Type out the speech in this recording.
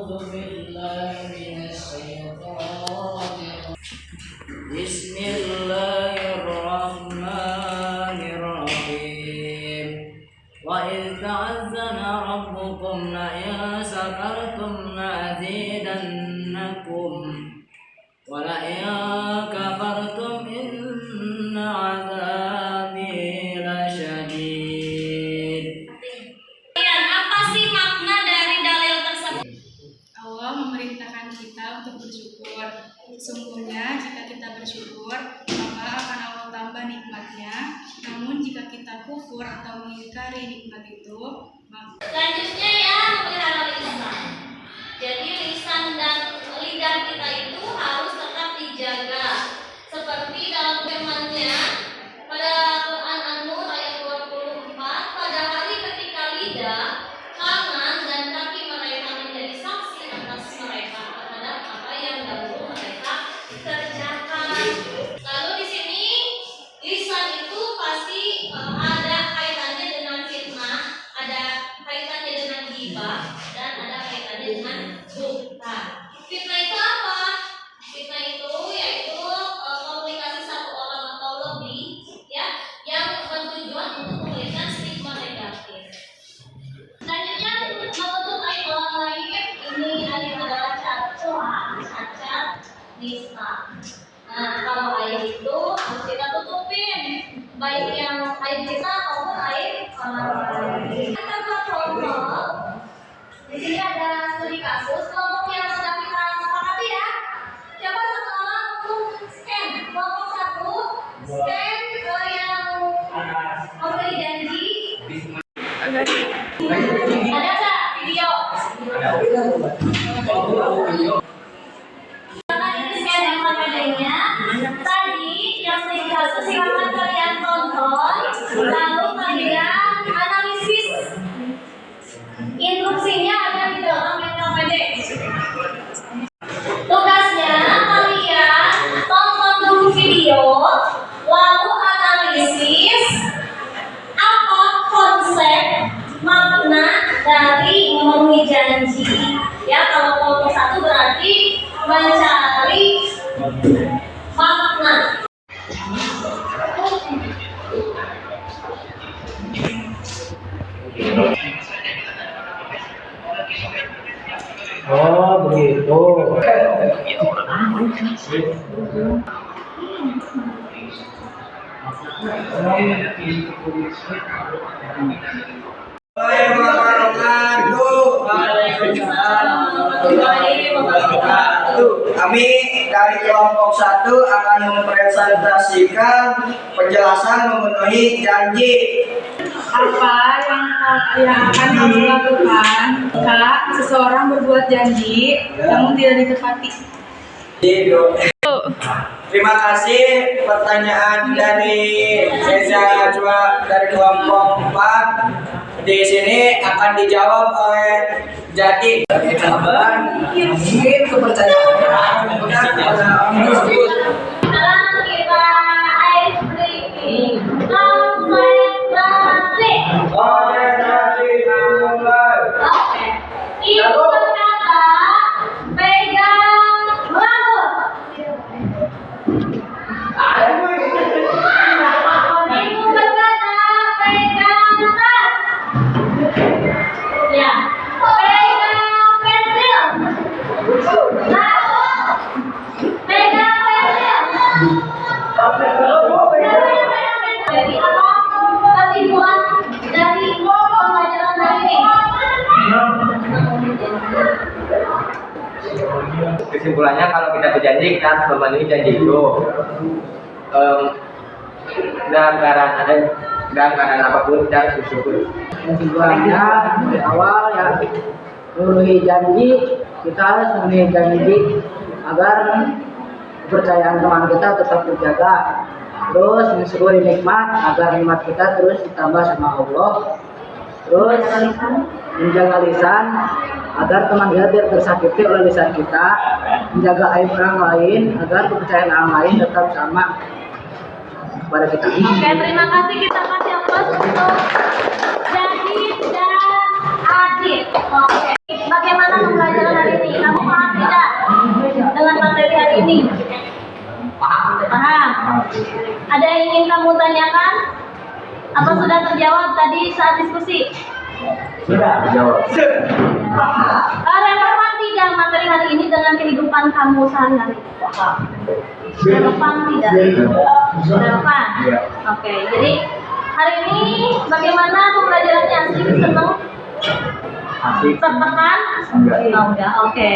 أعوذ بالله من الشيطان بسم الله الرحمن الرحيم وإذ تأذن ربكم لئن شكرتم لأزيدنكم ولئن كفرتم إن عذابي لشديد. Apa sih makna dari dalil tersebut? Allah memerintahkan kita untuk bersyukur. Sesungguhnya jika kita bersyukur, maka akan Allah tambah nikmatnya. Namun jika kita kufur atau mengingkari nikmat itu, maka selanjutnya ya, memelihara lisan. Jadi lisan dan lidah kita itu harus tetap dijaga. Seperti dalam firman-Nya pada Quran An-Nur ayat 24, pada hari ketika lidah, tangan dan kaki mereka menjadi saksi atas mereka terhadap apa yang dahulu mereka kerjakan. Lalu di sini lisan itu pasti ada kaitannya dengan fitnah, ada kaitannya dengan ghibah, dan ada kaitannya dengan dusta. Fitnah itu apa? Fitnah itu yaitu komunikasi satu orang atau lebih, ya, yang bertujuan untuk memberikan stigma negatif. Selanjutnya, menutup aib orang lain ini adalah cacat nista. Nah, kalau aib itu harus kita tutupin, baik yang aib kita maupun aib orang lain. Kita buat contoh. Di sini ada studi kasus kelompok yang sedang kita sepakati ya. Coba satu orang untuk scan kelompok satu, scan yang memberi janji. Ada nggak video? Karena ini scan yang materinya. Tadi yang studi kasus silakan kalian tonton, lalu kalian analisis. Instruksinya ada di dalam NKPD. Tugasnya kalian tonton dulu video, lalu analisis apa konsep makna dari memenuhi janji. Ya, kalau kelompok satu berarti mencari makna. Oh begitu. Kami dari kelompok 1 akan mempresentasikan penjelasan memenuhi janji. apa yang akan kamu lakukan jika seseorang berbuat janji namun tidak ditepati? Terima kasih pertanyaan dari Reza Najwa dari kelompok 4. Di sini akan dijawab oleh Jadi. Mungkin kepercayaan pada orang tersebut. Sekarang kita ice breaking. Oke. Ibu berkata pegang rambut. Ibu berkata pegang tas. Ya. Pegang pensil. Pegang pensil. Jadi apa kesimpulan dari pembelajaran hari ini? Kesimpulannya kalau kita berjanji kita harus memenuhi janji itu. Dan karena apapun kita harus bersyukur. Kesimpulannya dari awal ya, memenuhi janji, kita harus memenuhi janji agar kepercayaan teman kita tetap terjaga. Terus mensyukuri nikmat agar nikmat kita terus ditambah sama Allah. Terus menjaga lisan agar teman kita tidak tersakiti oleh lisan kita. Menjaga aib orang lain agar kepercayaan orang lain tetap sama kepada kita. Oke, terima kasih, kita kasih aplaus untuk Jadi dan Adit. Oke, bagaimana pembelajaran hari ini? materi ini? Paham? Ada yang ingin kamu tanyakan? Apa sudah terjawab tadi saat diskusi? Sudah dijawab. Relevan tidak materi hari ini dengan kehidupan kamu sehari-hari? Relevan tidak? Relevan? Oke, jadi hari ini bagaimana pembelajarannya? Asik, senang? Asik. Tertekan? Enggak. Oh, enggak, oke.